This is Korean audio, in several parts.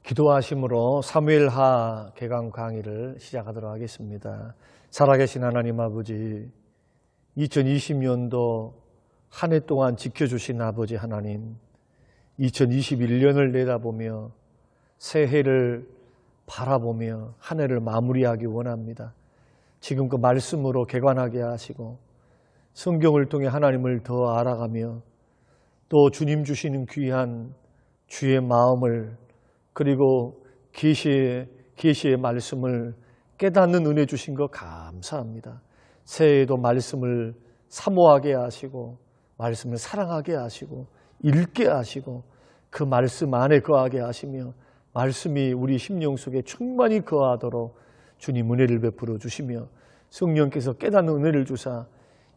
기도하심으로 사무엘하 개강 강의를 시작하도록 하겠습니다. 살아계신 하나님 아버지, 2020년도 한 해 동안 지켜주신 아버지 하나님, 2021년을 내다보며 새해를 바라보며 한 해를 마무리하기 원합니다. 지금 그 말씀으로 개관하게 하시고 성경을 통해 하나님을 더 알아가며 또 주님 주시는 귀한 주의 마음을 그리고 계시의 말씀을 깨닫는 은혜 주신 것 감사합니다. 새해에도 말씀을 사모하게 하시고 말씀을 사랑하게 하시고 읽게 하시고 그 말씀 안에 거하게 하시며 말씀이 우리 심령 속에 충만히 거하도록 주님 은혜를 베풀어 주시며 성령께서 깨닫는 은혜를 주사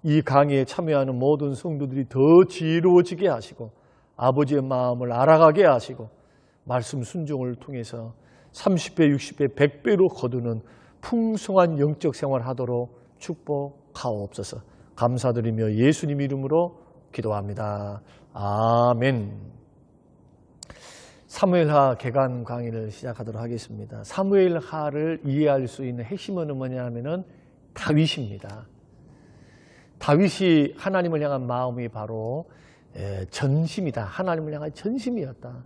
이 강의에 참여하는 모든 성도들이 더 지혜로워지게 하시고 아버지의 마음을 알아가게 하시고 말씀 순종을 통해서 30배, 60배, 100배로 거두는 풍성한 영적 생활을 하도록 축복하옵소서. 감사드리며 예수님 이름으로 기도합니다. 아멘. 사무엘하 개관 강의를 시작하도록 하겠습니다. 사무엘하를 이해할 수 있는 핵심은 뭐냐 하면은 다윗입니다. 다윗이 하나님을 향한 마음이 바로 전심이다. 하나님을 향한 전심이었다.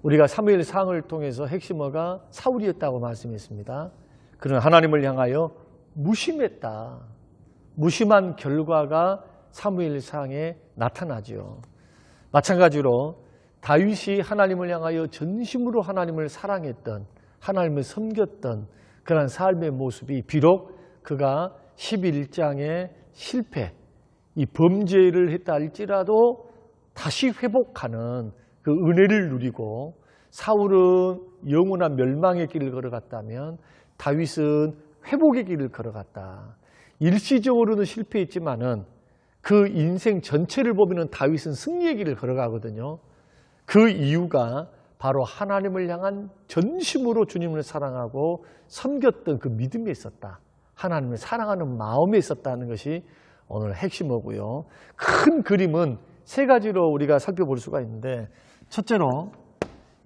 우리가 사무엘상을 통해서 핵심어가 사울이었다고 말씀했습니다. 그는 하나님을 향하여 무심했다. 무심한 결과가 사무엘상에 나타나죠. 마찬가지로 다윗이 하나님을 향하여 전심으로 하나님을 사랑했던, 하나님을 섬겼던 그런 삶의 모습이 비록 그가 11장의 실패, 이 범죄를 했다 할지라도 다시 회복하는 그 은혜를 누리고 사울은 영원한 멸망의 길을 걸어갔다면 다윗은 회복의 길을 걸어갔다. 일시적으로는 실패했지만은 그 인생 전체를 보면 다윗은 승리의 길을 걸어가거든요. 그 이유가 바로 하나님을 향한 전심으로 주님을 사랑하고 섬겼던 그 믿음에 있었다. 하나님을 사랑하는 마음에 있었다는 것이 오늘 핵심어고요. 큰 그림은 세 가지로 우리가 살펴볼 수가 있는데, 첫째로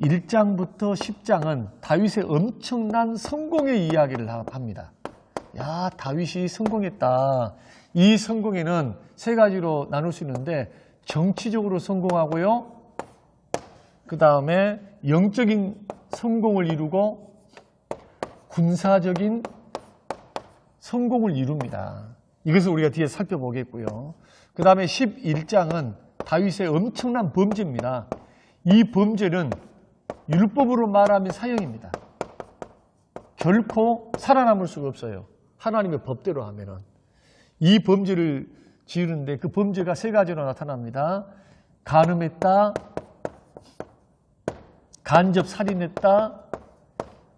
1장부터 10장은 다윗의 엄청난 성공의 이야기를 합니다. 야, 다윗이 성공했다. 이 성공에는 세 가지로 나눌 수 있는데, 정치적으로 성공하고요, 그 다음에 영적인 성공을 이루고 군사적인 성공을 이룹니다. 이것을 우리가 뒤에 살펴보겠고요. 그 다음에 11장은 다윗의 엄청난 범죄입니다. 이 범죄는 율법으로 말하면 사형입니다. 결코 살아남을 수가 없어요. 하나님의 법대로 하면은. 이 범죄를 지으는데 그 범죄가 세 가지로 나타납니다. 간음했다, 간접 살인했다,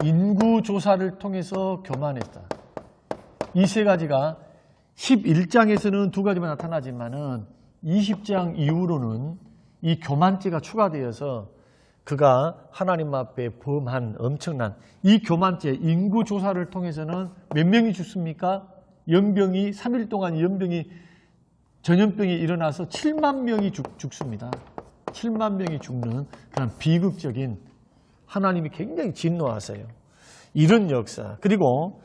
인구조사를 통해서 교만했다. 이 세 가지가 11장에서는 두 가지만 나타나지만은 20장 이후로는 이 교만죄가 추가되어서 그가 하나님 앞에 범한 엄청난 이 교만죄, 인구조사를 통해서는 몇 명이 죽습니까? 3일 동안 전염병이 일어나서 7만 명이 죽습니다. 7만 명이 죽는 그런 비극적인, 하나님이 굉장히 진노하세요. 이런 역사. 그리고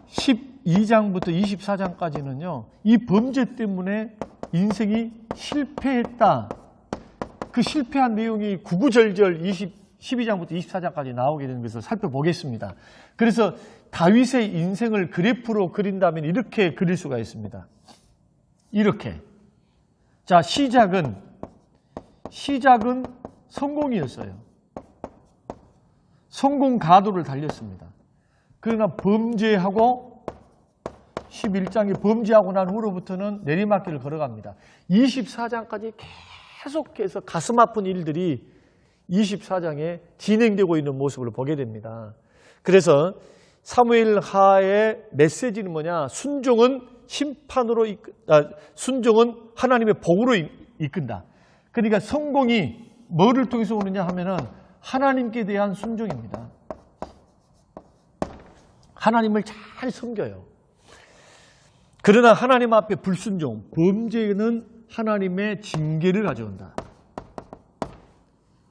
12장부터 24장까지는요. 이 범죄 때문에 인생이 실패했다. 그 실패한 내용이 구구절절 12장부터 24장까지 나오게 되는 것을 살펴보겠습니다. 그래서 다윗의 인생을 그래프로 그린다면 이렇게 그릴 수가 있습니다. 이렇게. 자, 시작은 성공이었어요. 성공 가도를 달렸습니다. 그러나 범죄하고 11장에 범죄하고 난 후로부터는 내리막길을 걸어갑니다. 24장까지 계속해서 가슴 아픈 일들이 24장에 진행되고 있는 모습을 보게 됩니다. 그래서 사무엘하의 메시지는 뭐냐? 순종은 순종은 하나님의 복으로 이끈다. 그러니까 성공이 뭐를 통해서 오느냐 하면은 하나님께 대한 순종입니다. 하나님을 잘 섬겨요. 그러나 하나님 앞에 불순종, 범죄는 하나님의 징계를 가져온다.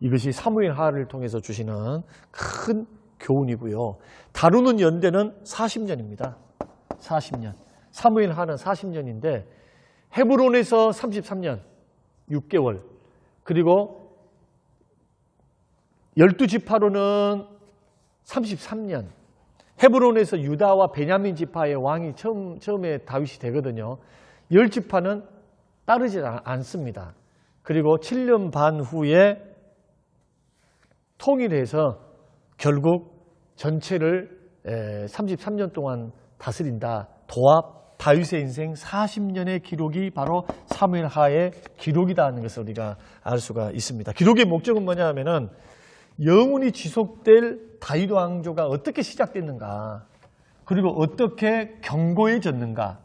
이것이 사무엘하를 통해서 주시는 큰 교훈이고요. 다루는 연대는 40년입니다. 40년. 사무엘하는 40년인데 헤브론에서 33년 6개월, 그리고 12지파로는 33년. 헤브론에서 유다와 베냐민 지파의 왕이 처음에 다윗이 되거든요. 10지파는 따르지 않습니다. 그리고 7년 반 후에 통일해서 결국 전체를 33년 동안 다스린다. 도합 다윗의 인생 40년의 기록이 바로 사무엘하의 기록이다 하는 것을 우리가 알 수가 있습니다. 기록의 목적은 뭐냐 하면은 영원히 지속될 다윗 왕조가 어떻게 시작됐는가, 그리고 어떻게 견고해졌는가,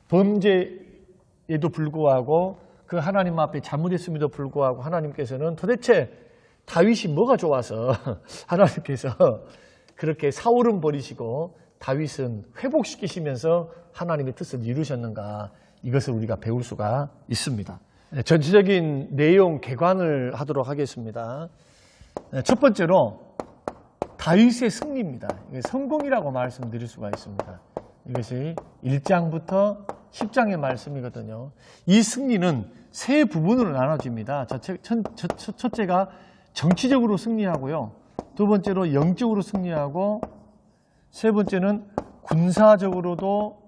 범죄에도 불구하고 그 하나님 앞에 잘못했음에도 불구하고 하나님께서는 도대체 다윗이 뭐가 좋아서 하나님께서 그렇게 사울은 버리시고 다윗은 회복시키시면서 하나님의 뜻을 이루셨는가, 이것을 우리가 배울 수가 있습니다. 전체적인 내용 개관을 하도록 하겠습니다. 첫 번째로 다윗의 승리입니다. 성공이라고 말씀드릴 수가 있습니다. 이것이 1장부터 10장의 말씀이거든요. 이 승리는 세 부분으로 나눠집니다. 첫째가 정치적으로 승리하고요. 두 번째로 영적으로 승리하고, 세 번째는 군사적으로도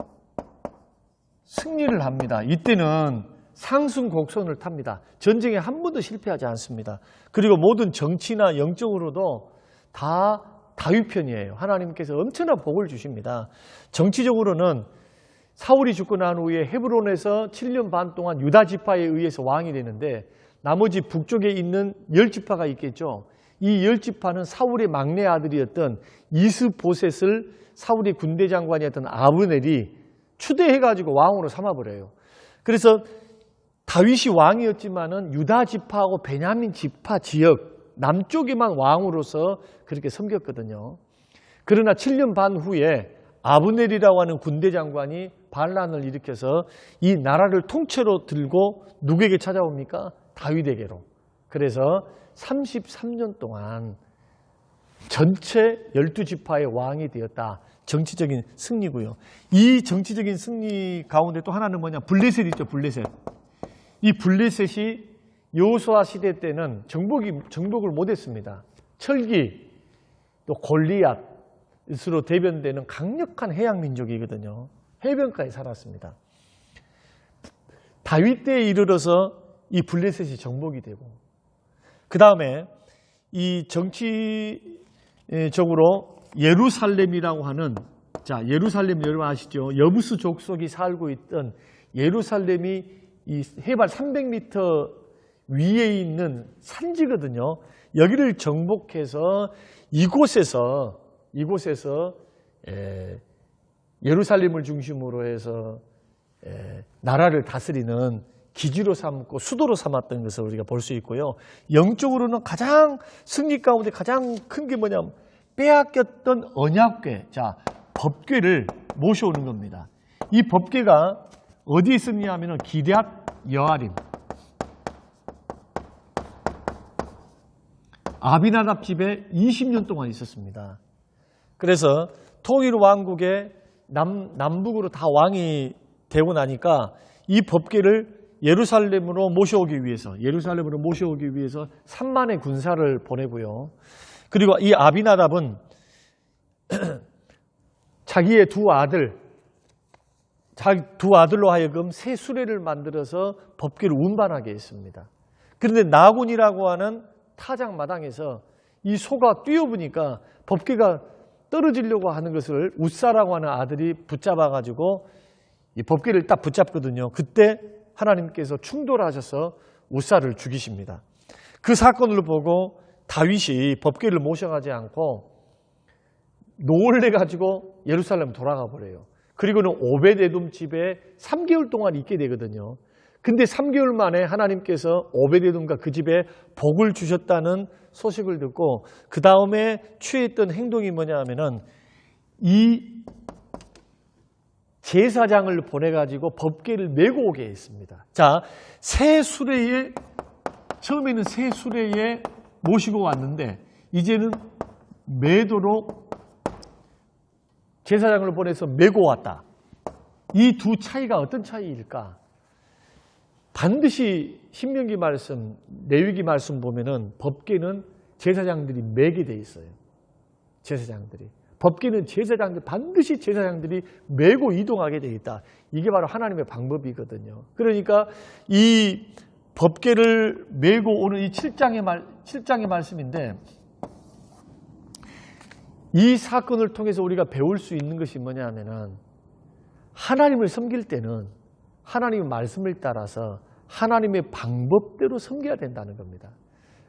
승리를 합니다. 이때는 상승곡선을 탑니다. 전쟁에 한 번도 실패하지 않습니다. 그리고 모든 정치나 영적으로도 다 다윗 편이에요. 하나님께서 엄청난 복을 주십니다. 정치적으로는 사울이 죽고 난 후에 헤브론에서 7년 반 동안 유다 지파에 의해서 왕이 되는데, 나머지 북쪽에 있는 10지파가 있겠죠. 이 10지파는 사울의 막내 아들이었던 이스보셋을 사울의 군대 장관이었던 아브넬이 추대해가지고 왕으로 삼아버려요. 그래서 다윗이 왕이었지만은 유다 지파하고 베냐민 지파 지역 남쪽에만 왕으로서 그렇게 섬겼거든요. 그러나 7년 반 후에 아브넬이라고 하는 군대 장관이 반란을 일으켜서 이 나라를 통째로 들고 누구에게 찾아옵니까? 다윗에게로. 그래서 33년 동안 전체 12지파의 왕이 되었다. 정치적인 승리고요. 이 정치적인 승리 가운데 또 하나는 뭐냐? 블레셋 있죠, 블레셋. 이 블레셋이 여호수아 시대 때는 정복을 못했습니다. 철기, 또 골리앗으로 대변되는 강력한 해양 민족이거든요. 해변가에 살았습니다. 다윗 때에 이르러서 이 블레셋이 정복이 되고, 그 다음에 이 정치적으로 예루살렘이라고 하는, 자, 예루살렘 여러분 아시죠? 여부스 족속이 살고 있던 예루살렘이 이 해발 300m 위에 있는 산지거든요. 여기를 정복해서 이곳에서 예루살렘을 중심으로 해서 나라를 다스리는 기지로 삼고 수도로 삼았던 것을 우리가 볼 수 있고요. 영적으로는 가장 승리 가운데 가장 큰 게 뭐냐면 빼앗겼던 언약궤, 자, 법궤를 모셔오는 겁니다. 이 법궤가 어디에 있었냐면 기럇 여아림, 아비나답 집에 20년 동안 있었습니다. 그래서 통일 왕국의 남북으로 다 왕이 되고 나니까 이 법궤를 예루살렘으로 모셔오기 위해서 3만의 군사를 보내고요. 그리고 이 아비나답은 자기의 두 아들로 하여금 새 수레를 만들어서 법궤를 운반하게 했습니다. 그런데 나군이라고 하는 타작 마당에서 이 소가 뛰어보니까 법궤가 떨어지려고 하는 것을 웃사라고 하는 아들이 붙잡아가지고 이 법궤를 딱 붙잡거든요. 그때 하나님께서 충돌하셔서 웃사를 죽이십니다. 그 사건을 보고 다윗이 법궤를 모셔가지 않고 놀래가지고 예루살렘 돌아가 버려요. 그리고는 오벳에돔 집에 3개월 동안 있게 되거든요. 근데 3개월 만에 하나님께서 오벳에돔과 그 집에 복을 주셨다는 소식을 듣고 그 다음에 취했던 행동이 뭐냐 하면은 이 제사장을 보내가지고 법궤를 메고 오게 했습니다. 자, 처음에는 새 수레에 모시고 왔는데 이제는 매도록 제사장을 보내서 메고 왔다. 이 두 차이가 어떤 차이일까? 반드시 신명기 말씀, 레위기 말씀 보면은 법궤는 제사장들이 메게 돼 있어요. 제사장들이. 법궤는 제사장들, 반드시 제사장들이 메고 이동하게 돼 있다. 이게 바로 하나님의 방법이거든요. 그러니까 이 법궤를 메고 오는 이 7장의 말씀인데 이 사건을 통해서 우리가 배울 수 있는 것이 뭐냐 하면은 하나님을 섬길 때는 하나님의 말씀을 따라서 하나님의 방법대로 섬겨야 된다는 겁니다.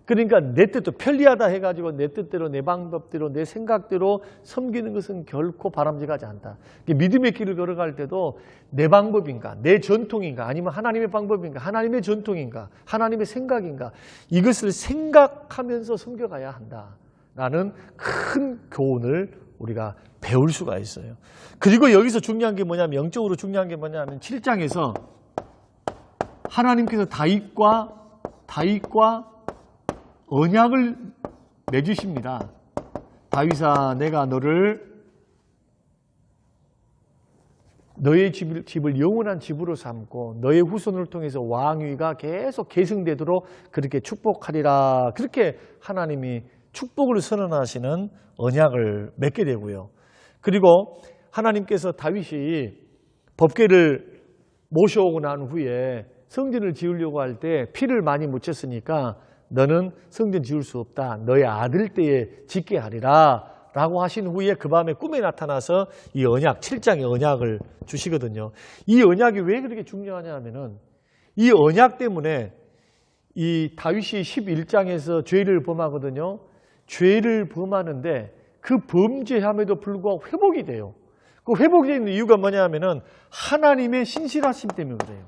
그러니까 내 뜻도 편리하다 해가지고 내 뜻대로 내 방법대로 내 생각대로 섬기는 것은 결코 바람직하지 않다. 믿음의 길을 걸어갈 때도 내 방법인가 내 전통인가 아니면 하나님의 방법인가 하나님의 전통인가 하나님의 생각인가 이것을 생각하면서 섬겨가야 한다라는 큰 교훈을 우리가 배울 수가 있어요. 그리고 여기서 중요한 게 뭐냐면 영적으로 중요한 게 뭐냐면 7장에서 하나님께서 다윗과 언약을 맺으십니다. 다윗아 내가 너의 집을 영원한 집으로 삼고 너의 후손을 통해서 왕위가 계속 계승되도록 그렇게 축복하리라. 그렇게 하나님이 축복을 선언하시는 언약을 맺게 되고요. 그리고 하나님께서 다윗이 법궤를 모셔오고 난 후에 성전을 지으려고 할 때 피를 많이 묻혔으니까 너는 성전 지을 수 없다. 너의 아들 때에 짓게 하리라 라고 하신 후에 그 밤에 꿈에 나타나서 이 언약, 7장의 언약을 주시거든요. 이 언약이 왜 그렇게 중요하냐 하면은 이 언약 때문에 이 다윗이 11장에서 죄를 범하거든요. 죄를 범하는데 그 범죄함에도 불구하고 회복이 돼요. 그 회복이 되는 이유가 뭐냐 하면은 하나님의 신실하심 때문에 그래요.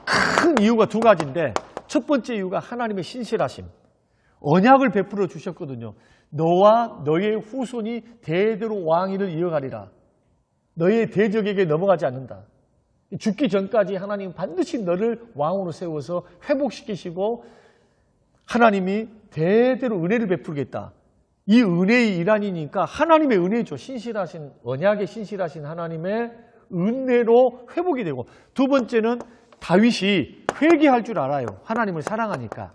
큰 이유가 두 가지인데 첫 번째 이유가 하나님의 신실하심. 언약을 베풀어 주셨거든요. 너와 너의 후손이 대대로 왕위를 이어가리라. 너의 대적에게 넘어가지 않는다. 죽기 전까지 하나님 반드시 너를 왕으로 세워서 회복시키시고 하나님이 대대로 은혜를 베풀겠다. 이 은혜의 일환이니까 하나님의 은혜죠. 신실하신 언약에 신실하신 하나님의 은혜로 회복이 되고 두 번째는 다윗이 회개할 줄 알아요. 하나님을 사랑하니까.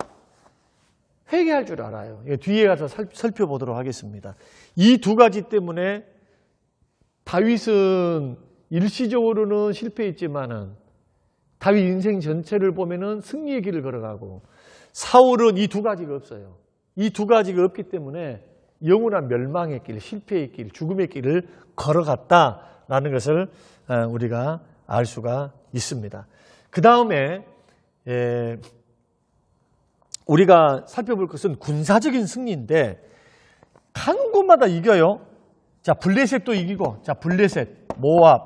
회개할 줄 알아요. 뒤에 가서 살펴보도록 하겠습니다. 이 두 가지 때문에 다윗은 일시적으로는 실패했지만은 다윗 인생 전체를 보면은 승리의 길을 걸어가고 사울은 이 두 가지가 없어요. 이 두 가지가 없기 때문에 영원한 멸망의 길, 실패의 길, 죽음의 길을 걸어갔다라는 것을 우리가 알 수가 있습니다. 그 다음에 우리가 살펴볼 것은 군사적인 승리인데 한 곳마다 이겨요. 자, 블레셋도 이기고, 자, 블레셋, 모압,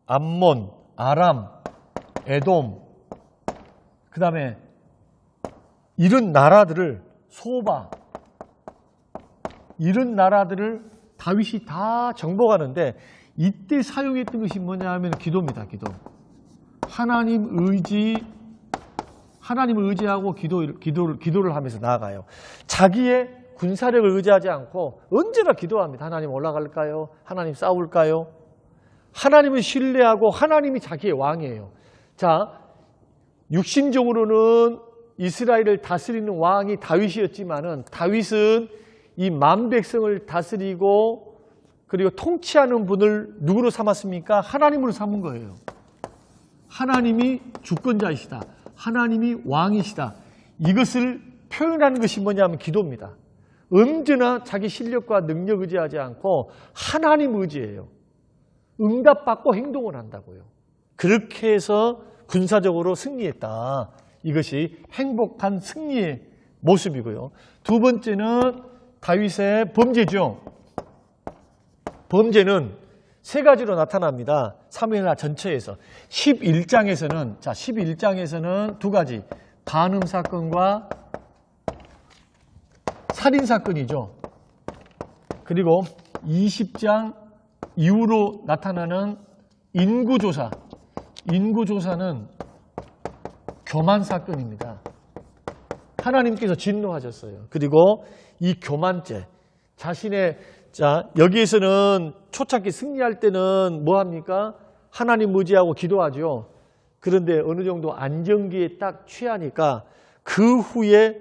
암몬, 아람, 에돔, 그 다음에 이런 나라들을 소바, 이런 나라들을 다윗이 다 정복하는데 이때 사용했던 것이 뭐냐 하면 기도입니다. 기도. 하나님을 의지하고 기도를 하면서 나아가요. 자기의 군사력을 의지하지 않고 언제나 기도합니다. 하나님 올라갈까요? 하나님 싸울까요? 하나님을 신뢰하고 하나님이 자기의 왕이에요. 자, 육신적으로는 이스라엘을 다스리는 왕이 다윗이었지만은 다윗은 이 만 백성을 다스리고 그리고 통치하는 분을 누구로 삼았습니까? 하나님으로 삼은 거예요. 하나님이 주권자이시다. 하나님이 왕이시다. 이것을 표현하는 것이 뭐냐면 기도입니다. 언제나 자기 실력과 능력 의지하지 않고 하나님 의지해요. 응답받고 행동을 한다고요. 그렇게 해서 군사적으로 승리했다. 이것이 행복한 승리의 모습이고요. 두 번째는 다윗의 범죄죠. 범죄는 세 가지로 나타납니다. 사무엘하 전체에서. 11장에서는 두 가지. 간음 사건과 살인 사건이죠. 그리고 20장 이후로 나타나는 인구조사. 인구조사는 교만 사건입니다. 하나님께서 진노하셨어요. 그리고 이 교만죄, 여기에서는 초창기 승리할 때는 뭐 합니까? 하나님 의지하고 기도하죠. 그런데 어느 정도 안정기에 딱 취하니까 그 후에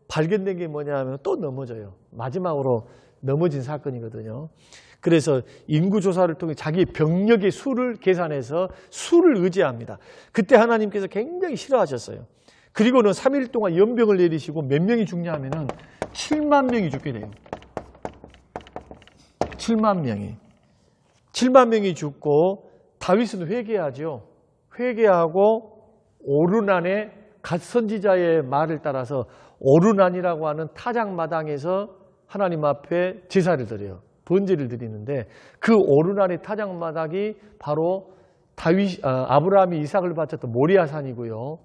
발견된 게 뭐냐면 또 넘어져요. 마지막으로 넘어진 사건이거든요. 그래서 인구조사를 통해 자기 병력의 수를 계산해서 수를 의지합니다. 그때 하나님께서 굉장히 싫어하셨어요. 그리고는 3일 동안 연병을 내리시고 몇 명이 죽냐 하면은 7만 명이 죽게 돼요. 7만 명이. 7만 명이 죽고 다윗은 회개하죠. 회개하고 오르난의 갓 선지자의 말을 따라서 오르난이라고 하는 타작마당에서 하나님 앞에 제사를 드려요. 번제를 드리는데 그 오르난의 타작마당이 바로 아브라함이 이삭을 바쳤던 모리아산이고요.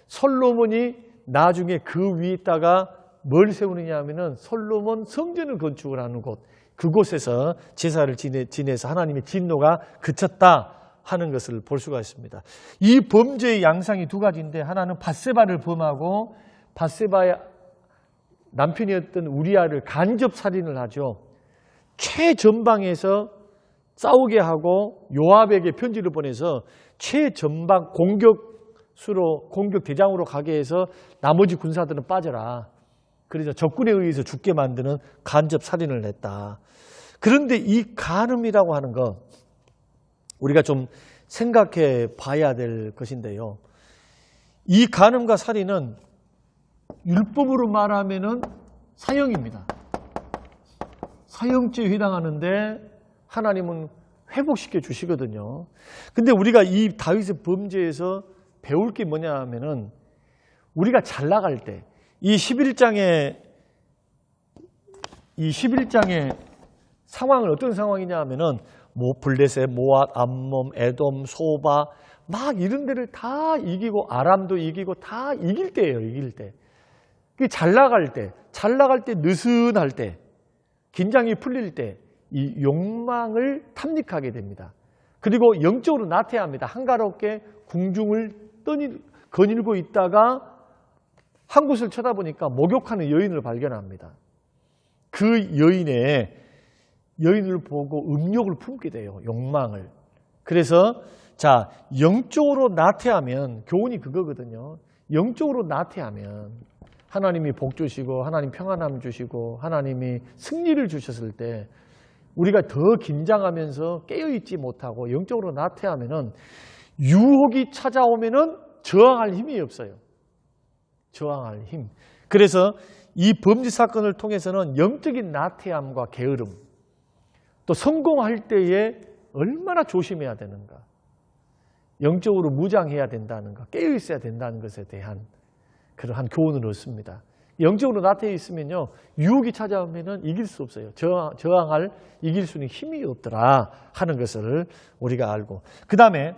솔로몬이 나중에 그 위에다가 뭘 세우느냐 하면은 솔로몬 성전을 건축을 하는 곳, 그곳에서 제사를 지내서 하나님의 진노가 그쳤다 하는 것을 볼 수가 있습니다. 이 범죄의 양상이 두 가지인데, 하나는 밧세바를 범하고 밧세바의 남편이었던 우리아를 간접 살인을 하죠. 최전방에서 싸우게 하고 요압에게 편지를 보내서 최전방 공격 대장으로 가게 해서 나머지 군사들은 빠져라. 그래서 적군에 의해서 죽게 만드는 간접 살인을 했다. 그런데 이 간음이라고 하는 거 우리가 좀 생각해 봐야 될 것인데요. 이 간음과 살인은 율법으로 말하면은 사형입니다. 사형죄에 해당하는데 하나님은 회복시켜 주시거든요. 근데 우리가 이 다윗의 범죄에서 배울 게 뭐냐 하면은 우리가 잘 나갈 때 이 11장의 상황은 어떤 상황이냐 하면은 블레셋, 모압, 암몬, 에돔, 소바 막 이런 데를 다 이기고 아람도 이기고 다 이길 때예요. 이길 때. 잘 나갈 때, 느슨할 때, 긴장이 풀릴 때 이 욕망을 탐닉하게 됩니다. 그리고 영적으로 나태합니다. 한가롭게 궁중을 거닐고 있다가 한 곳을 쳐다보니까 목욕하는 여인을 발견합니다. 그 여인을 보고 음욕을 품게 돼요. 욕망을. 그래서 영적으로 나태하면 교훈이 그거거든요. 영적으로 나태하면 하나님이 복 주시고 하나님 평안함 주시고 하나님이 승리를 주셨을 때 우리가 더 긴장하면서 깨어있지 못하고 영적으로 나태하면은 유혹이 찾아오면은 저항할 힘이 없어요. 저항할 힘. 그래서 이 범죄 사건을 통해서는 영적인 나태함과 게으름, 또 성공할 때에 얼마나 조심해야 되는가, 영적으로 무장해야 된다는 것, 깨어있어야 된다는 것에 대한 그러한 교훈을 얻습니다. 영적으로 나태해 있으면요, 유혹이 찾아오면은 이길 수 없어요. 이길 수 있는 힘이 없더라 하는 것을 우리가 알고, 그 다음에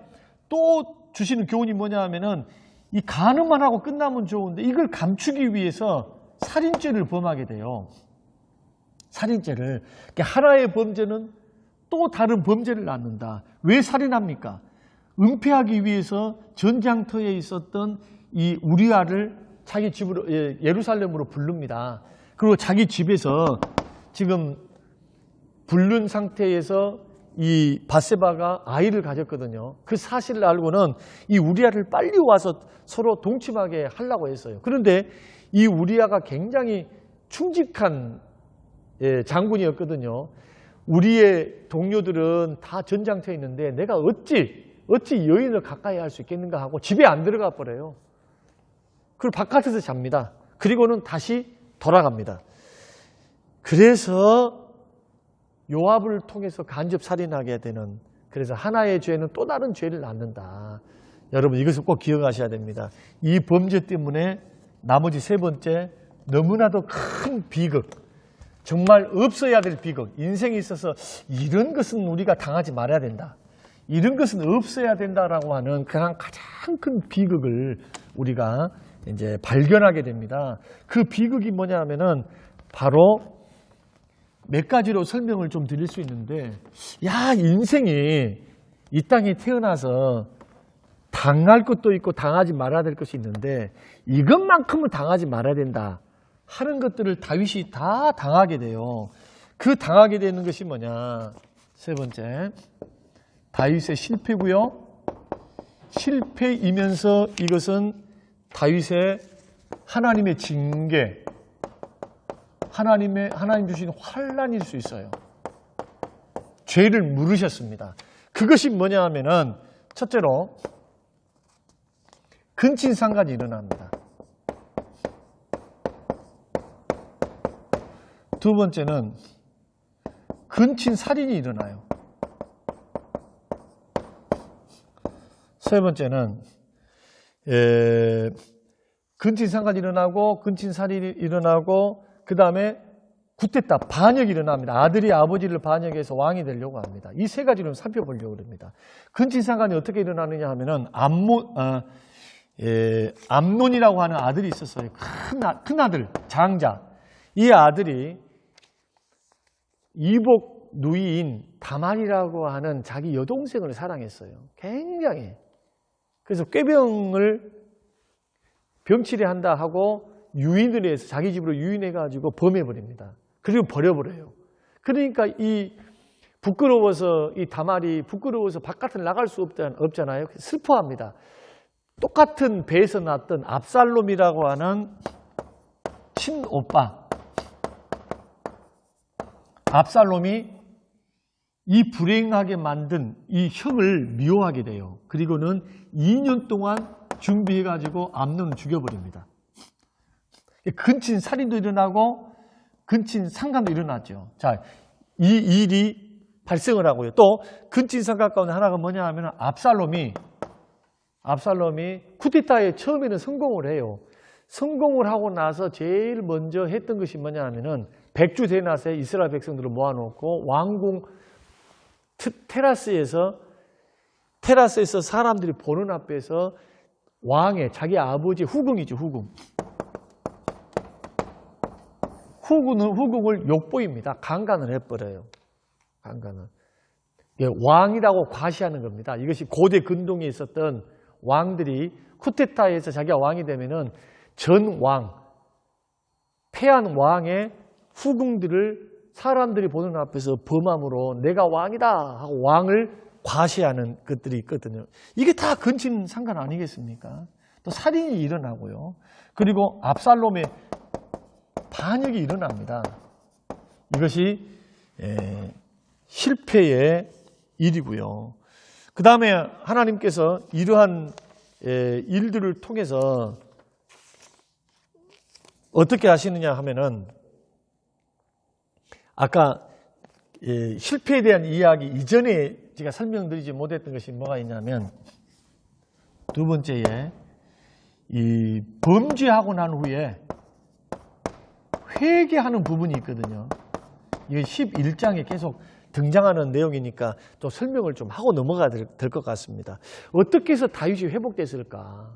또 주시는 교훈이 뭐냐 하면은 이 간음만 하고 끝나면 좋은데 이걸 감추기 위해서 살인죄를 범하게 돼요. 살인죄를. 하나의 범죄는 또 다른 범죄를 낳는다. 왜 살인합니까? 은폐하기 위해서 전장터에 있었던 이 우리아를 자기 집으로, 예루살렘으로 부릅니다. 그리고 자기 집에서 지금 불륜 상태에서 이 밧세바가 아이를 가졌거든요. 그 사실을 알고는 이 우리아를 빨리 와서 서로 동침하게 하려고 했어요. 그런데 이 우리아가 굉장히 충직한 장군이었거든요. 우리의 동료들은 다 전장터에 있는데 내가 어찌 여인을 가까이 할 수 있겠는가 하고 집에 안 들어가 버려요. 그리고 바깥에서 잡니다. 그리고는 다시 돌아갑니다. 그래서 요압을 통해서 간접 살인하게 되는, 그래서 하나의 죄는 또 다른 죄를 낳는다. 여러분 이것을 꼭 기억하셔야 됩니다. 이 범죄 때문에 나머지 세 번째, 너무나도 큰 비극, 정말 없어야 될 비극, 인생에 있어서 이런 것은 우리가 당하지 말아야 된다, 이런 것은 없어야 된다라고 하는 그런 가장 큰 비극을 우리가 이제 발견하게 됩니다. 그 비극이 뭐냐 하면은 바로 몇 가지로 설명을 좀 드릴 수 있는데, 인생이 이 땅에 태어나서 당할 것도 있고 당하지 말아야 될 것이 있는데 이것만큼은 당하지 말아야 된다 하는 것들을 다윗이 다 당하게 돼요. 그 당하게 되는 것이 뭐냐? 세 번째, 다윗의 실패고요. 실패이면서 이것은 다윗의 하나님의 징계, 하나님 주신 환난일 수 있어요. 죄를 물으셨습니다. 그것이 뭐냐 하면은 첫째로 근친상간이 일어납니다. 두 번째는 근친살인이 일어나요. 세 번째는 근친상간이 일어나고 근친살인이 일어나고 그 다음에 구테타, 반역이 일어납니다. 아들이 아버지를 반역해서 왕이 되려고 합니다. 이 세 가지를 살펴보려고 합니다. 근친상간이 어떻게 일어나느냐 하면은 암논이라고 하는 아들이 있었어요. 큰 아들, 장자. 이 아들이 이복 누이인 다말이라고 하는 자기 여동생을 사랑했어요. 굉장히. 그래서 꾀병을 병치레 한다 하고 유인을 해서 자기 집으로 유인해가지고 범해버립니다. 그리고 버려버려요. 그러니까 이 부끄러워서 이 다말이 부끄러워서 바깥을 나갈 수 없잖아요. 슬퍼합니다. 똑같은 배에서 났던 압살롬이라고 하는 친오빠. 압살롬이 이 불행하게 만든 이 형을 미워하게 돼요. 그리고는 2년 동안 준비해가지고 암논을 죽여버립니다. 근친 살인도 일어나고 근친 상간도 일어났죠. 자, 이 일이 발생을 하고요. 또 근친 상간 가운데 하나가 뭐냐 하면 압살롬이 쿠데타에 처음에는 성공을 해요. 성공을 하고 나서 제일 먼저 했던 것이 뭐냐 하면은 백주 대낮에 이스라엘 백성들을 모아놓고 왕궁 테라스에서 사람들이 보는 앞에서 왕의 자기 아버지 후궁이죠, 후궁. 후궁을 욕보입니다. 강간을 해버려요. 강간을. 왕이라고 과시하는 겁니다. 이것이 고대 근동에 있었던 왕들이 쿠데타에서 자기가 왕이 되면은 전 왕, 패한 왕의 후궁들을 사람들이 보는 앞에서 범함으로 내가 왕이다 하고 왕을 과시하는 것들이 있거든요. 이게 다 근친상간 아니겠습니까? 또 살인이 일어나고요. 그리고 압살롬의 반역이 일어납니다. 이것이 실패의 일이고요. 그 다음에 하나님께서 이러한 일들을 통해서 어떻게 하시느냐 하면은 아까 실패에 대한 이야기 이전에 제가 설명드리지 못했던 것이 뭐가 있냐면 두 번째에 이 범죄하고 난 후에 회개하는 부분이 있거든요. 이게 11장에 계속 등장하는 내용이니까 또 설명을 좀 하고 넘어가야 될 것 같습니다. 어떻게 해서 다윗이 회복됐을까?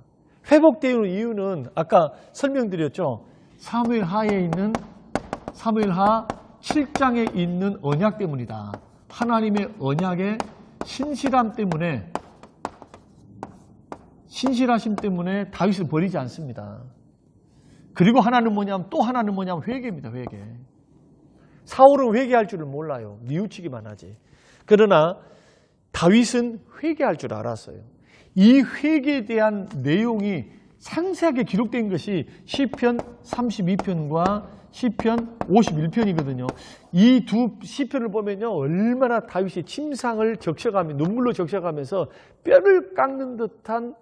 회복되는 이유는 아까 설명드렸죠. 사무엘하에 있는 사무엘하 7장에 있는 언약 때문이다. 하나님의 언약의 신실함 때문에 신실하심 때문에 다윗을 버리지 않습니다. 그리고 하나는 뭐냐면 또 하나는 뭐냐면 회개입니다. 회개. 사울은 회개할 줄을 몰라요. 뉘우치기만 하지. 그러나 다윗은 회개할 줄 알았어요. 이 회개에 대한 내용이 상세하게 기록된 것이 시편 32편과 시편 51편이거든요. 이 두 시편을 보면요. 얼마나 다윗이 침상을 적셔가며 눈물로 적셔가면서 뼈를 깎는 듯한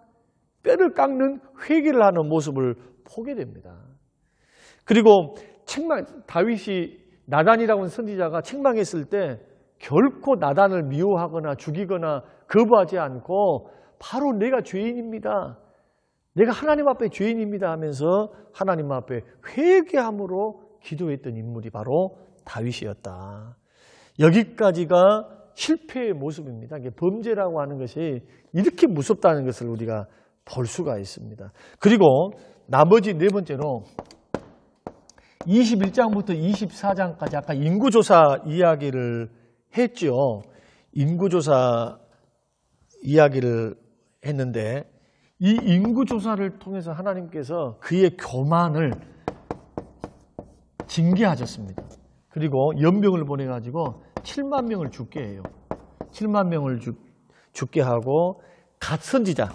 뼈를 깎는 회개를 하는 모습을 보게 됩니다. 그리고 다윗이 나단이라고 하는 선지자가 책망했을 때 결코 나단을 미워하거나 죽이거나 거부하지 않고 바로 내가 죄인입니다. 내가 하나님 앞에 죄인입니다 하면서 하나님 앞에 회개함으로 기도했던 인물이 바로 다윗이었다. 여기까지가 실패의 모습입니다. 범죄라고 하는 것이 이렇게 무섭다는 것을 우리가 볼 수가 있습니다. 그리고 나머지 네 번째로 21장부터 24장까지 아까 인구조사 이야기를 했죠. 인구조사 이야기를 했는데 이 인구조사를 통해서 하나님께서 그의 교만을 징계하셨습니다. 그리고 연병을 보내가지고 7만 명을 죽게 해요. 7만 명을 죽게 하고 갓 선지자,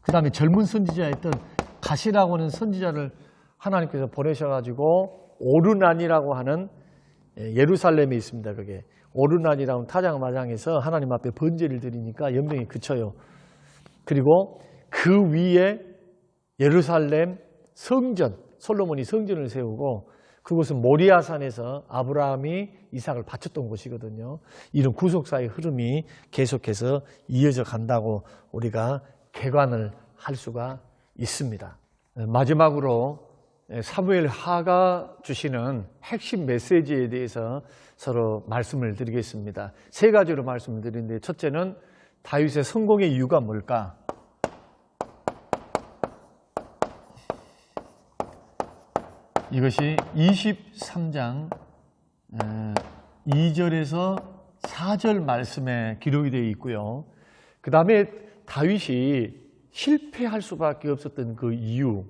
그 다음에 젊은 선지자였던 갓이라고 하는 선지자를 하나님께서 보내셔가지고 오르난이라고 하는 예루살렘에 있습니다. 그게 오르난이라는 타작마당에서 하나님 앞에 번제를 드리니까 연병이 그쳐요. 그리고 그 위에 예루살렘 성전, 솔로몬이 성전을 세우고 그곳은 모리아산에서 아브라함이 이삭을 바쳤던 곳이거든요. 이런 구속사의 흐름이 계속해서 이어져 간다고 우리가 개관을 할 수가 있습니다. 마지막으로 사무엘 하가 주시는 핵심 메시지에 대해서 서로 말씀을 드리겠습니다. 세 가지로 말씀을 드리는데, 첫째는 다윗의 성공의 이유가 뭘까? 이것이 23장 2절에서 4절 말씀에 기록이 되어 있고요. 그 다음에 다윗이 실패할 수밖에 없었던 그 이유,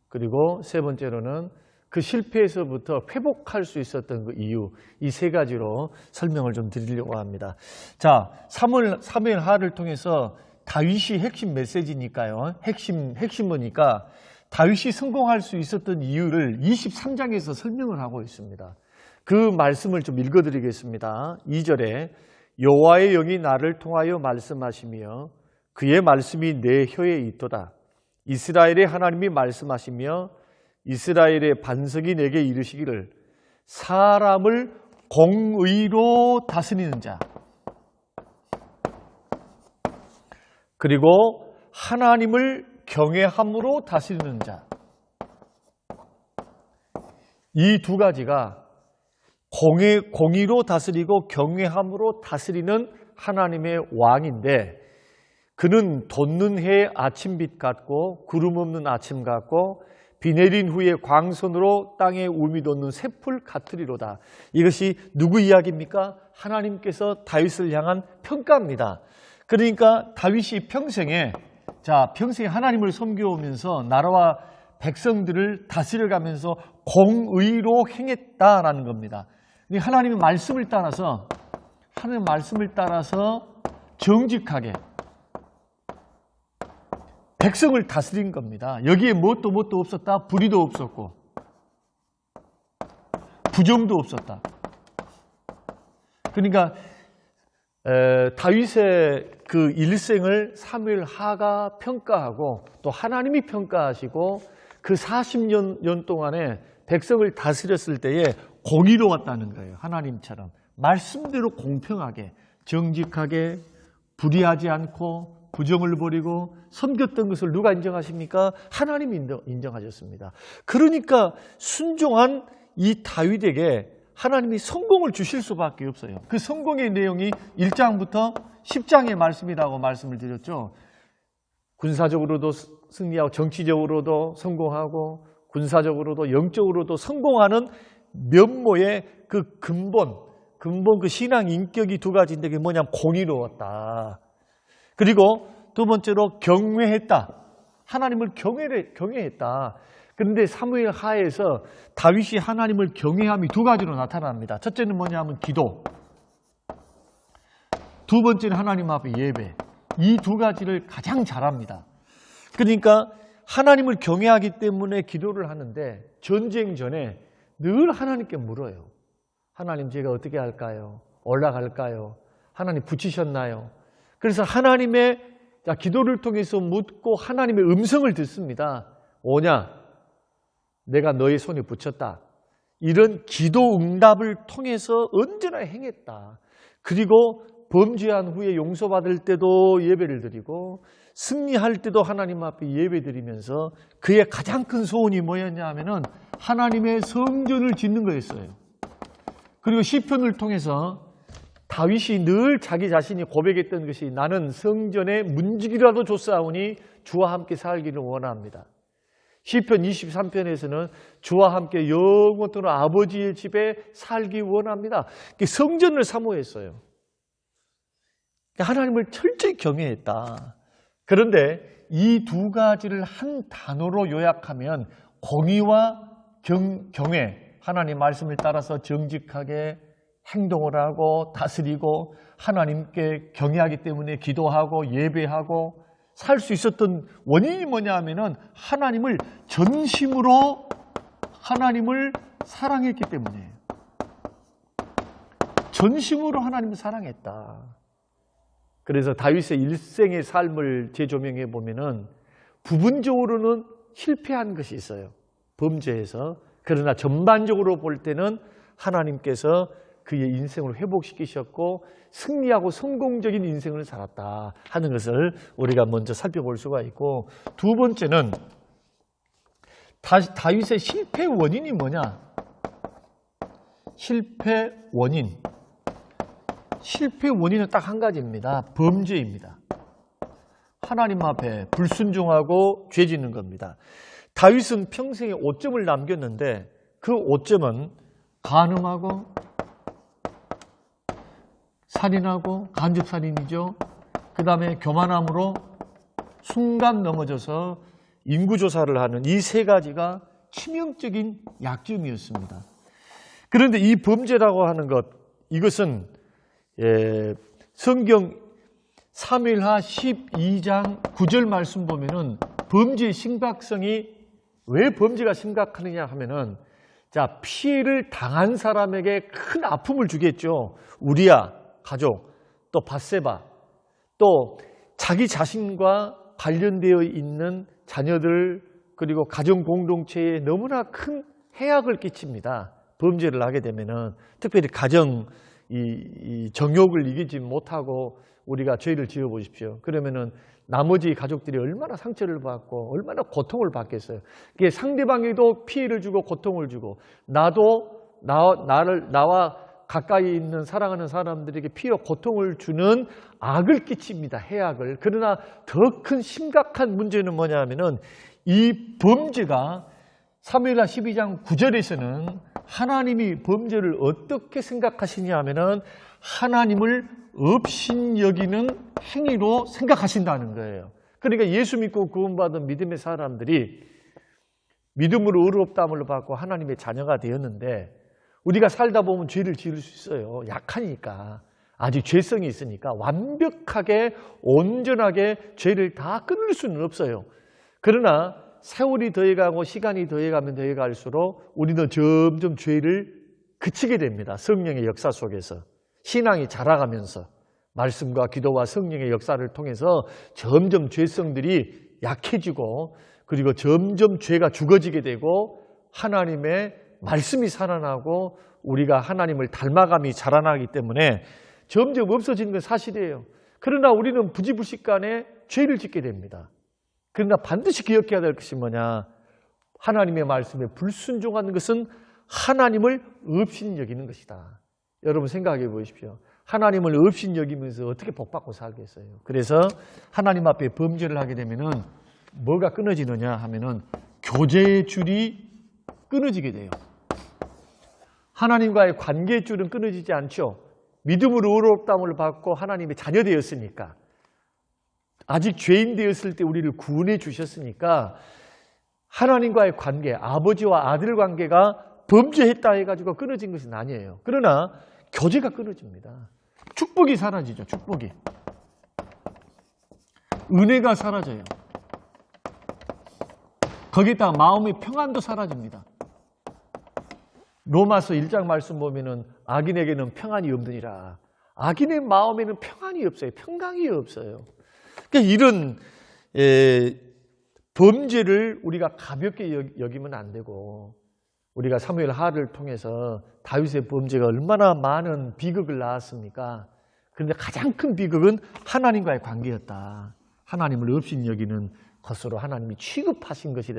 그리고 세 번째로는 그 실패에서부터 회복할 수 있었던 그 이유, 이 세 가지로 설명을 좀 드리려고 합니다. 자, 사무엘 하를 통해서 다윗이 핵심 메시지니까요. 핵심이니까 다윗이 성공할 수 있었던 이유를 23장에서 설명을 하고 있습니다. 그 말씀을 좀 읽어드리겠습니다. 2절에 여호와의 영이 나를 통하여 말씀하시며 그의 말씀이 내 혀에 있도다. 이스라엘의 하나님이 말씀하시며 이스라엘의 반석이 내게 이르시기를 사람을 공의로 다스리는 자, 그리고 하나님을 경외함으로 다스리는 자, 이 두 가지가 공의로 다스리고 경외함으로 다스리는 하나님의 왕인데, 그는 돋는 해의 아침빛 같고 구름 없는 아침 같고 비 내린 후에 광선으로 땅에 우미 돋는 새풀 같으리로다. 이것이 누구 이야기입니까? 하나님께서 다윗을 향한 평가입니다. 그러니까 다윗이 평생에 하나님을 섬겨오면서 나라와 백성들을 다스려가면서 공의로 행했다라는 겁니다. 하나님의 말씀을 따라서 정직하게 백성을 다스린 겁니다. 여기에 뭣도 없었다. 불의도 없었고 부정도 없었다. 그러니까 다윗의 그 일생을 사무엘 하가 평가하고 또 하나님이 평가하시고 그 40년 동안에 백성을 다스렸을 때에 공의로웠다는 거예요. 하나님처럼 말씀대로 공평하게 정직하게 불의하지 않고 부정을 버리고 섬겼던 것을 누가 인정하십니까? 하나님이 인정하셨습니다. 그러니까 순종한 이 다윗에게 하나님이 성공을 주실 수밖에 없어요. 그 성공의 내용이 1장부터 10장의 말씀이라고 말씀을 드렸죠. 군사적으로도 승리하고 정치적으로도 성공하고 군사적으로도 영적으로도 성공하는 면모의 그 근본 그 신앙 인격이 두 가지인데 그게 뭐냐면 공의로웠다. 그리고 두 번째로 경외했다. 하나님을 경외했다. 그런데 사무엘 하에서 다윗이 하나님을 경외함이 두 가지로 나타납니다. 첫째는 뭐냐면 기도. 두 번째는 하나님 앞에 예배. 이 두 가지를 가장 잘합니다. 그러니까 하나님을 경외하기 때문에 기도를 하는데 전쟁 전에 늘 하나님께 물어요. 하나님 제가 어떻게 할까요? 올라갈까요? 하나님 붙이셨나요? 그래서 하나님의 기도를 통해서 묻고 하나님의 음성을 듣습니다. 오냐? 내가 너의 손에 붙였다. 이런 기도 응답을 통해서 언제나 행했다. 그리고 범죄한 후에 용서받을 때도 예배를 드리고 승리할 때도 하나님 앞에 예배 드리면서 그의 가장 큰 소원이 뭐였냐 하면은 하나님의 성전을 짓는 거였어요. 그리고 시편을 통해서 다윗이 늘 자기 자신이 고백했던 것이 나는 성전의 문지기라도 줬사오니 주와 함께 살기를 원합니다. 시편 23편에서는 주와 함께 영원토록 아버지의 집에 살기 원합니다. 성전을 사모했어요. 하나님을 철저히 경외했다. 그런데 이 두 가지를 한 단어로 요약하면 공의와 경외, 하나님 말씀을 따라서 정직하게 행동을 하고 다스리고 하나님께 경외하기 때문에 기도하고 예배하고 살 수 있었던 원인이 뭐냐 하면은 하나님을 전심으로 하나님을 사랑했기 때문에, 전심으로 하나님을 사랑했다. 그래서 다윗의 일생의 삶을 재조명해 보면은 부분적으로는 실패한 것이 있어요. 범죄에서. 그러나 전반적으로 볼 때는 하나님께서 그의 인생을 회복시키셨고 승리하고 성공적인 인생을 살았다 하는 것을 우리가 먼저 살펴볼 수가 있고, 두 번째는 다윗의 실패 원인이 뭐냐? 실패 원인은 딱 한 가지입니다. 범죄입니다. 하나님 앞에 불순종하고 죄 짓는 겁니다. 다윗은 평생에 5점을 남겼는데 그 5점은 간음하고 살인하고, 간접살인이죠. 그 다음에 교만함으로 순간 넘어져서 인구조사를 하는 이 세 가지가 치명적인 약점이었습니다. 그런데 이 범죄라고 하는 것, 이것은 성경 사무엘하 12장 9절 말씀 보면은 범죄의 심각성이, 왜 범죄가 심각하느냐 하면은, 자, 피해를 당한 사람에게 큰 아픔을 주겠죠. 우리야 가족, 또 밧세바, 또 자기 자신과 관련되어 있는 자녀들, 그리고 가정 공동체에 너무나 큰 해악을 끼칩니다. 범죄를 하게 되면은, 특별히 가정 이 정욕을 이기지 못하고 우리가 죄를 지어 보십시오. 그러면은 나머지 가족들이 얼마나 상처를 받고 얼마나 고통을 받겠어요. 이게 상대방에도 피해를 주고 고통을 주고, 나와 가까이 있는 사랑하는 사람들에게 피해와 고통을 주는 악을 끼칩니다. 해악을. 그러나 더 큰 심각한 문제는 뭐냐 하면은, 이 범죄가 사무엘하 12장 9절에서는 하나님이 범죄를 어떻게 생각하시냐 하면은 하나님을 업신여기는 행위로 생각하신다는 거예요. 그러니까 예수 믿고 구원받은 믿음의 사람들이 믿음으로 의롭다함을 받고 하나님의 자녀가 되었는데, 우리가 살다 보면 죄를 지을 수 있어요. 약하니까. 아직 죄성이 있으니까 완벽하게 온전하게 죄를 다 끊을 수는 없어요. 그러나 세월이 더해가고 시간이 더해가면 더해갈수록 우리는 점점 죄를 그치게 됩니다. 성령의 역사 속에서. 신앙이 자라가면서 말씀과 기도와 성령의 역사를 통해서 점점 죄성들이 약해지고, 그리고 점점 죄가 죽어지게 되고 하나님의 말씀이 살아나고 우리가 하나님을 닮아감이 자라나기 때문에 점점 없어지는 건 사실이에요. 그러나 우리는 부지불식간에 죄를 짓게 됩니다. 그러나 반드시 기억해야 될 것이 뭐냐? 하나님의 말씀에 불순종하는 것은 하나님을 업신여기는 것이다. 여러분 생각해 보십시오. 하나님을 업신여기면서 어떻게 복받고 살겠어요? 그래서 하나님 앞에 범죄를 하게 되면은 뭐가 끊어지느냐 하면은 교제의 줄이 끊어지게 돼요. 하나님과의 관계의 줄은 끊어지지 않죠. 믿음으로 의롭다함을 받고 하나님의 자녀 되었으니까, 아직 죄인 되었을 때 우리를 구원해 주셨으니까 하나님과의 관계, 아버지와 아들 관계가 범죄했다 해가지고 끊어진 것은 아니에요. 그러나 교제가 끊어집니다. 축복이 사라지죠. 축복이. 은혜가 사라져요. 거기다 마음의 평안도 사라집니다. 로마서 1장 말씀 보면은 악인에게는 평안이 없느니라. 악인의 마음에는 평안이 없어요. 평강이 없어요. 그러니까 이런 범죄를 우리가 가볍게 여기면 안 되고, 우리가 사무엘 하를 통해서 다윗의 범죄가 얼마나 많은 비극을 낳았습니까? 그런데 가장 큰 비극은 하나님과의 관계였다. 하나님을 업신여기는 것으로 하나님이 취급하신 것에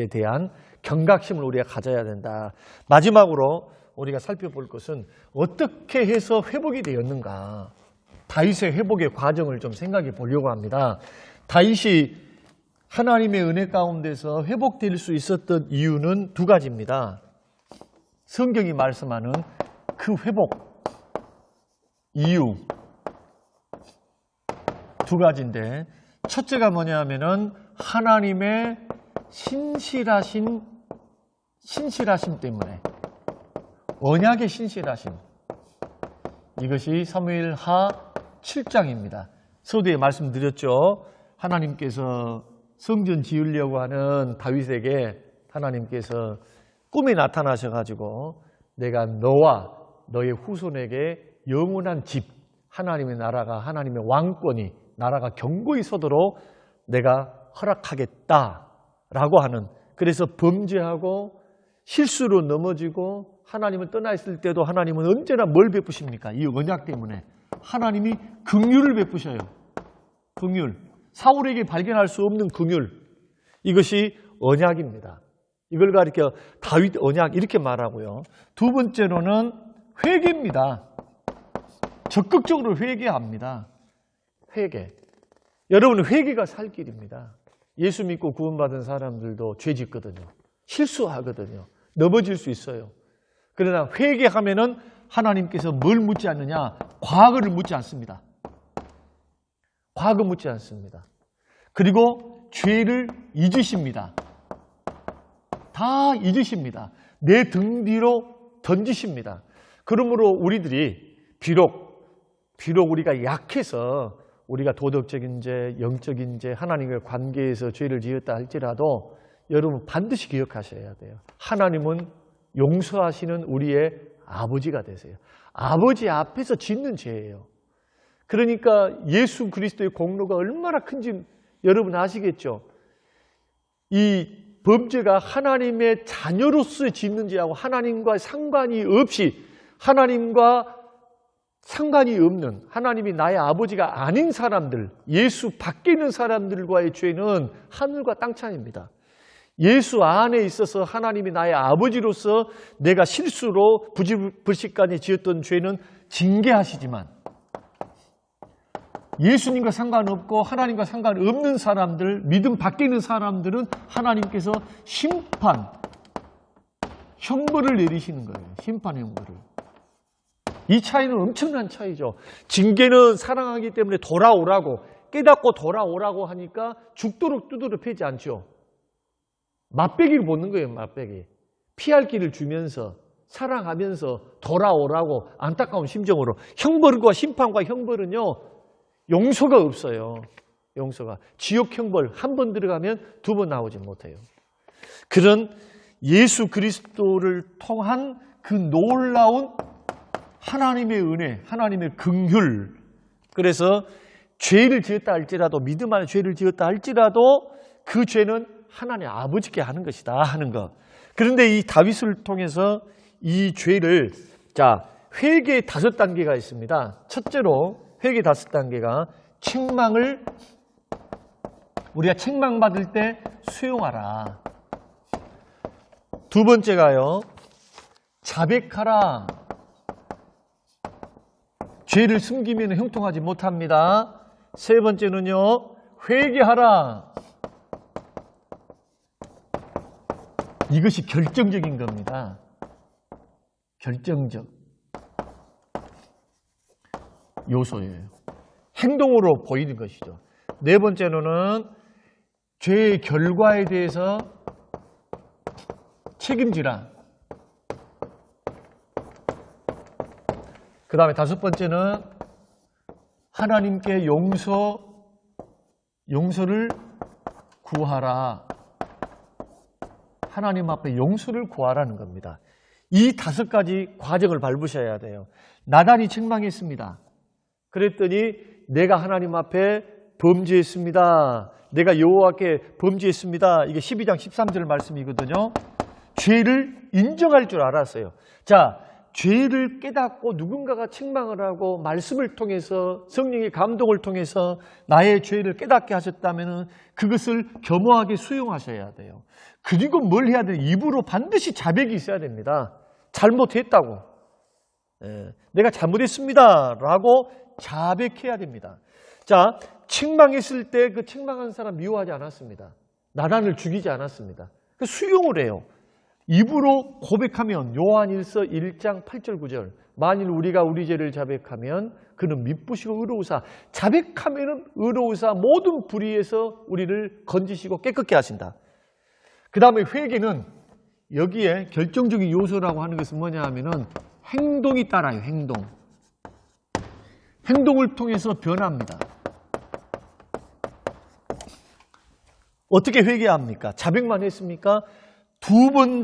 대한 경각심을 우리가 가져야 된다. 마지막으로 우리가 살펴볼 것은 어떻게 해서 회복이 되었는가. 다윗의 회복의 과정을 좀 생각해 보려고 합니다. 다윗이 하나님의 은혜 가운데서 회복될 수 있었던 이유는 두 가지입니다. 성경이 말씀하는 그 회복 이유 두 가지인데, 첫째가 뭐냐 하면은 하나님의 신실하심 때문에, 언약의 신실하심. 이것이 사무엘하 7장입니다. 서두에 말씀드렸죠. 하나님께서 성전 지으려고 하는 다윗에게 하나님께서 꿈에 나타나셔가지고 내가 너와 너의 후손에게 영원한 집, 하나님의 나라가, 하나님의 왕권이, 나라가 견고히 서도록 내가 허락하겠다라고 하는, 그래서 범죄하고 실수로 넘어지고 하나님을 떠나 있을 때도 하나님은 언제나 뭘 베푸십니까? 이 언약 때문에 하나님이 긍휼을 베푸셔요. 긍휼. 사울에게 발견할 수 없는 긍휼. 이것이 언약입니다. 이걸 가리켜 다윗 언약 이렇게 말하고요. 두 번째로는 회개입니다. 적극적으로 회개합니다. 회개. 여러분, 회개가 살 길입니다. 예수 믿고 구원받은 사람들도 죄 짓거든요. 실수하거든요. 넘어질 수 있어요. 그러나 회개하면은 하나님께서 뭘 묻지 않느냐? 과거를 묻지 않습니다. 과거 묻지 않습니다. 그리고 죄를 잊으십니다. 다 잊으십니다. 내 등 뒤로 던지십니다. 그러므로 우리들이 비록 우리가 약해서 우리가 도덕적인 죄, 영적인 죄, 하나님과의 관계에서 죄를 지었다 할지라도 여러분 반드시 기억하셔야 돼요. 하나님은 용서하시는 우리의 아버지가 되세요. 아버지 앞에서 짓는 죄예요. 그러니까 예수 그리스도의 공로가 얼마나 큰지 여러분 아시겠죠? 이 범죄가 하나님의 자녀로서 짓는 죄하고 하나님과 상관이 없이, 하나님과 상관이 없는, 하나님이 나의 아버지가 아닌 사람들, 예수 밖에 있는 사람들과의 죄는 하늘과 땅 차이입니다. 예수 안에 있어서 하나님이 나의 아버지로서 내가 실수로 부지불식간에 지었던 죄는 징계하시지만, 예수님과 상관없고 하나님과 상관없는 사람들, 믿음 밖에 있는 사람들은 하나님께서 심판, 형벌을 내리시는 거예요. 심판 형벌을. 이 차이는 엄청난 차이죠. 징계는 사랑하기 때문에 돌아오라고, 깨닫고 돌아오라고 하니까 죽도록 두드려 패지 않죠. 맞배기를 보는 거예요. 맞배기. 피할 길을 주면서 사랑하면서 돌아오라고 안타까운 심정으로. 형벌과 심판과 형벌은요, 용서가 없어요. 용서가. 지옥 형벌 한 번 들어가면 두 번 나오지 못해요. 그런 예수 그리스도를 통한 그 놀라운 하나님의 은혜, 하나님의 긍휼. 그래서 죄를 지었다 할지라도, 믿음 안에 죄를 지었다 할지라도 그 죄는 하나님 아버지께 하는 것이다 하는 것. 그런데 이 다윗을 통해서 이 죄를, 회개 5단계가 있습니다. 첫째로 회개 5단계가 책망을, 우리가 책망받을 때 수용하라. 두 번째가요, 자백하라. 죄를 숨기면 형통하지 못합니다. 세 번째는요, 회개하라. 이것이 결정적인 겁니다. 결정적 요소예요. 행동으로 보이는 것이죠. 네 번째로는 죄의 결과에 대해서 책임지라. 그 다음에 5번째는 하나님께 용서를 구하라. 하나님 앞에 용서를 구하라는 겁니다. 이 5가지 과정을 밟으셔야 돼요. 나단이 책망했습니다. 그랬더니 내가 하나님 앞에 범죄했습니다. 내가 여호와께 범죄했습니다. 이게 12장 13절 말씀이거든요. 죄를 인정할 줄 알았어요. 죄를 깨닫고 누군가가 책망을 하고 말씀을 통해서, 성령의 감동을 통해서 나의 죄를 깨닫게 하셨다면 그것을 겸허하게 수용하셔야 돼요. 그리고 뭘 해야 돼요? 입으로 반드시 자백이 있어야 됩니다. 잘못했다고. 내가 잘못했습니다 라고 자백해야 됩니다. 책망했을 때 그 책망한 사람 미워하지 않았습니다. 나단을 죽이지 않았습니다. 수용을 해요. 입으로 고백하면 요한일서 1장 8절 9절 만일 우리가 우리 죄를 자백하면 그는 미쁘시고 의로우사, 자백하면은 의로우사 모든 불의에서 우리를 건지시고 깨끗게 하신다. 그 다음에 회개는 여기에 결정적인 요소라고 하는 것은 뭐냐 하면은 행동이 따라요. 행동을 통해서 변합니다. 어떻게 회개합니까? 자백만 했습니까? 두 번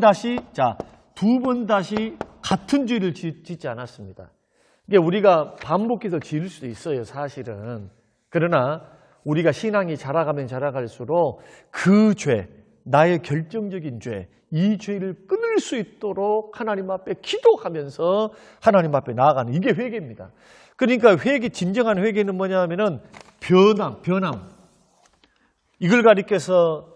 다시 같은 죄를 짓지 않았습니다. 이게 우리가 반복해서 지을 수도 있어요, 사실은. 그러나 우리가 신앙이 자라가면 자라갈수록 그 죄, 나의 결정적인 죄, 이 죄를 끊을 수 있도록 하나님 앞에 기도하면서 하나님 앞에 나아가는, 이게 회개입니다. 그러니까 진정한 회개는 뭐냐 하면은 변함. 이걸 가리켜서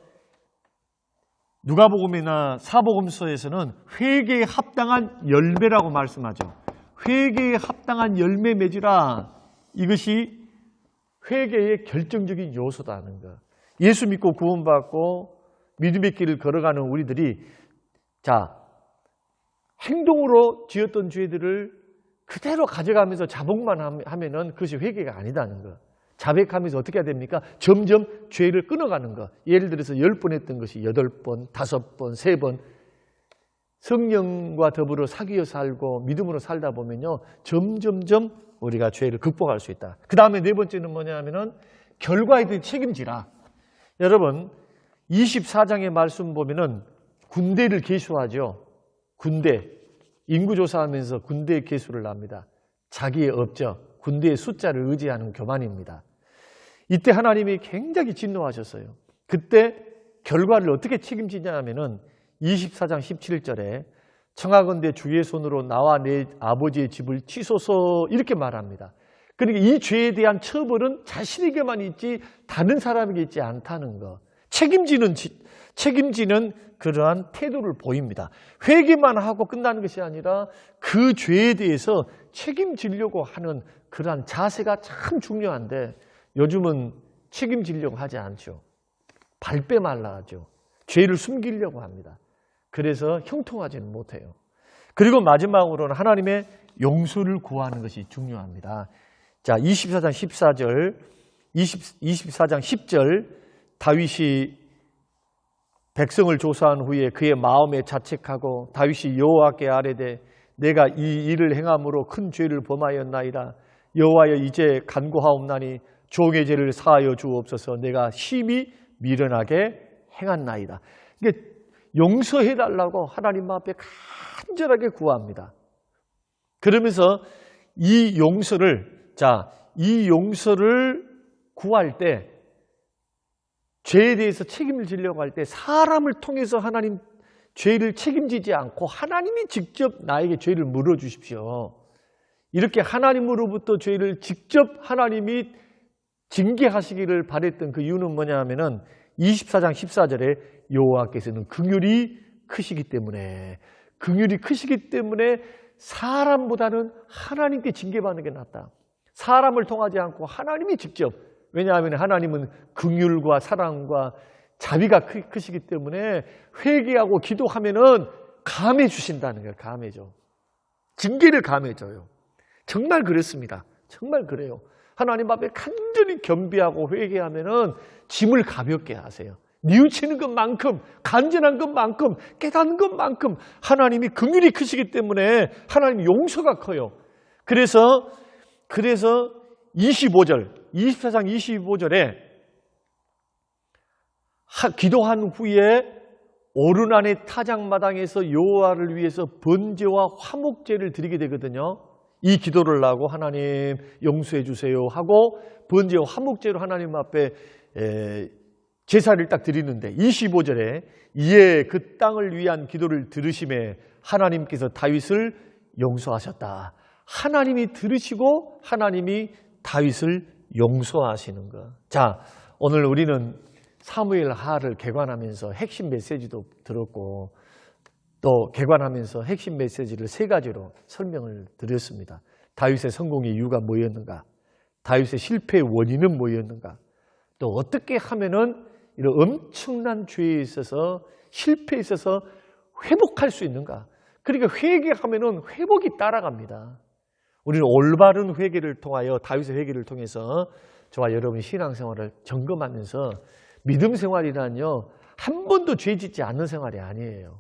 누가복음이나 사복음서에서는 회개에 합당한 열매라고 말씀하죠. 회개에 합당한 열매 맺으라. 이것이 회개의 결정적인 요소다는 것. 예수 믿고 구원받고 믿음의 길을 걸어가는 우리들이 행동으로 지었던 죄들을 그대로 가져가면서 자복만 하면은 그것이 회개가 아니다는 것. 자백하면서 어떻게 해야 됩니까? 점점 죄를 끊어가는 것. 예를 들어서 10번 했던 것이 8번, 5번, 3번. 성령과 더불어 사귀어 살고 믿음으로 살다 보면요, 점점점 우리가 죄를 극복할 수 있다. 그 다음에 네 번째는 뭐냐 하면은 결과에 대해 책임지라. 여러분 24장의 말씀 보면은 군대를 계수하죠. 군대. 인구조사하면서 군대의 계수를 합니다. 자기의 업적, 군대의 숫자를 의지하는 교만입니다. 이때 하나님이 굉장히 진노하셨어요. 그때 결과를 어떻게 책임지냐 하면은 24장 17절에 청하건대 주의 손으로 나와 내 아버지의 집을 치소서 이렇게 말합니다. 그러니까 이 죄에 대한 처벌은 자신에게만 있지 다른 사람에게 있지 않다는 것. 책임지는 그러한 태도를 보입니다. 회개만 하고 끝나는 것이 아니라 그 죄에 대해서 책임지려고 하는 그러한 자세가 참 중요한데 요즘은 책임지려고 하지 않죠. 발뺌하려 하죠. 죄를 숨기려고 합니다. 그래서 형통하지는 못해요. 그리고 마지막으로는 하나님의 용서를 구하는 것이 중요합니다. 자, 24장 14절, 24장 10절 다윗이 백성을 조사한 후에 그의 마음에 자책하고 다윗이 여호와께 아뢰되 내가 이 일을 행함으로 큰 죄를 범하였나이다. 여호와여 이제 간구하옵나니 종의 죄를 사하여 주옵소서. 내가 심히 미련하게 행한나이다. 이게 용서해달라고 하나님 앞에 간절하게 구합니다. 그러면서 이 용서를 구할 때 죄에 대해서 책임을 지려고 할 때 사람을 통해서 하나님 죄를 책임지지 않고 하나님이 직접 나에게 죄를 물어주십시오. 이렇게 하나님으로부터 죄를 직접 하나님이 징계하시기를 바랬던 그 이유는 뭐냐 하면은 24장 14절에 여호와께서는 긍휼이 크시기 때문에 사람보다는 하나님께 징계받는 게 낫다. 사람을 통하지 않고 하나님이 직접, 왜냐하면 하나님은 긍휼과 사랑과 자비가 크시기 때문에 회개하고 기도하면은 감해 주신다는 거예요. 감해줘. 징계를 감해줘요. 정말 그렇습니다. 정말 그래요. 하나님 앞에 간절히 겸비하고 회개하면은 짐을 가볍게 하세요. 뉘우치는 것만큼, 간절한 것만큼, 깨닫는 것만큼 하나님이 긍휼이 크시기 때문에 하나님 용서가 커요. 그래서 24장 25절에 기도한 후에 오르난의 타작마당에서 여호와를 위해서 번제와 화목제를 드리게 되거든요. 이 기도를 하고 하나님 용서해 주세요 하고 번제와 화목제로 하나님 앞에 제사를 딱 드리는데 25절에 이에 그 땅을 위한 기도를 들으심에 하나님께서 다윗을 용서하셨다. 하나님이 들으시고 하나님이 다윗을 용서하시는 것. 자, 오늘 우리는 사무엘 하를 개관하면서 핵심 메시지도 들었고 또 개관하면서 핵심 메시지를 3가지로 설명을 드렸습니다. 다윗의 성공의 이유가 뭐였는가? 다윗의 실패의 원인은 뭐였는가? 또 어떻게 하면은 이런 엄청난 죄에 있어서 실패에 있어서 회복할 수 있는가? 그러니까 회개하면은 회복이 따라갑니다. 우리는 올바른 회개를 통하여 다윗의 회개를 통해서 저와 여러분 신앙생활을 점검하면서 믿음 생활이란요 한 번도 죄 짓지 않는 생활이 아니에요.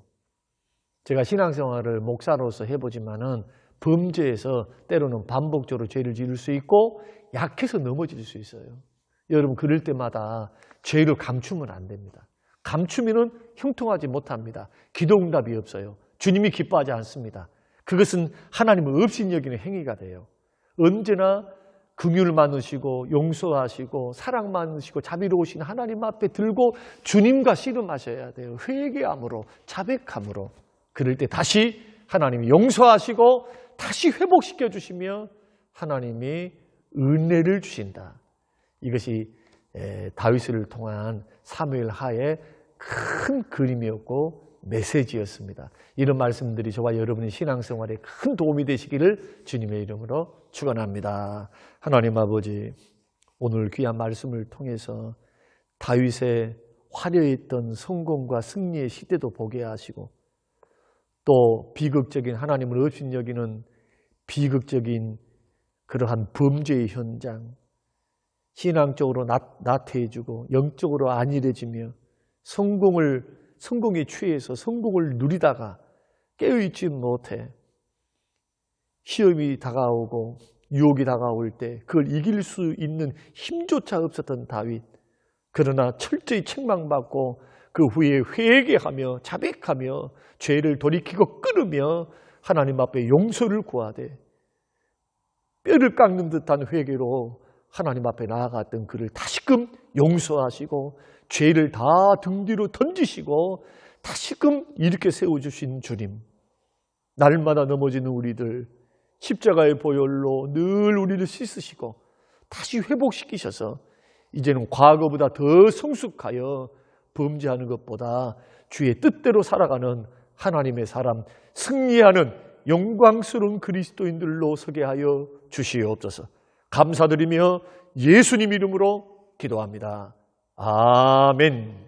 제가 신앙생활을 목사로서 해보지만은 범죄에서 때로는 반복적으로 죄를 지을 수 있고 약해서 넘어질 수 있어요. 여러분 그럴 때마다 죄를 감추면 안 됩니다. 감추면은 형통하지 못합니다. 기도 응답이 없어요. 주님이 기뻐하지 않습니다. 그것은 하나님을 없인 여기는 행위가 돼요. 언제나 긍휼을 많으시고 용서하시고 사랑 많으시고 자비로우신 하나님 앞에 들고 주님과 씨름하셔야 돼요. 회개함으로 자백함으로. 그럴 때 다시 하나님이 용서하시고 다시 회복시켜 주시며 하나님이 은혜를 주신다. 이것이 다윗을 통한 사무엘 하의 큰 그림이었고 메시지였습니다. 이런 말씀들이 저와 여러분의 신앙생활에 큰 도움이 되시기를 주님의 이름으로 축원합니다. 하나님 아버지, 오늘 귀한 말씀을 통해서 다윗의 화려했던 성공과 승리의 시대도 보게 하시고 또 비극적인 하나님을 없인 여기는 비극적인 그러한 범죄의 현장, 신앙적으로 나태해지고 영적으로 안일해지며 성공에 취해서 성공을 누리다가 깨어있지 못해 시험이 다가오고 유혹이 다가올 때 그걸 이길 수 있는 힘조차 없었던 다윗. 그러나 철저히 책망받고 그 후에 회개하며 자백하며 죄를 돌이키고 끊으며 하나님 앞에 용서를 구하되 뼈를 깎는 듯한 회개로 하나님 앞에 나아갔던 그를 다시금 용서하시고 죄를 다 등 뒤로 던지시고 다시금 일으켜 세워주신 주님. 날마다 넘어지는 우리들 십자가의 보혈로 늘 우리를 씻으시고 다시 회복시키셔서 이제는 과거보다 더 성숙하여 범죄하는 것보다 주의 뜻대로 살아가는 하나님의 사람, 승리하는 영광스러운 그리스도인들로 서게 하여 주시옵소서. 감사드리며 예수님 이름으로 기도합니다. 아멘.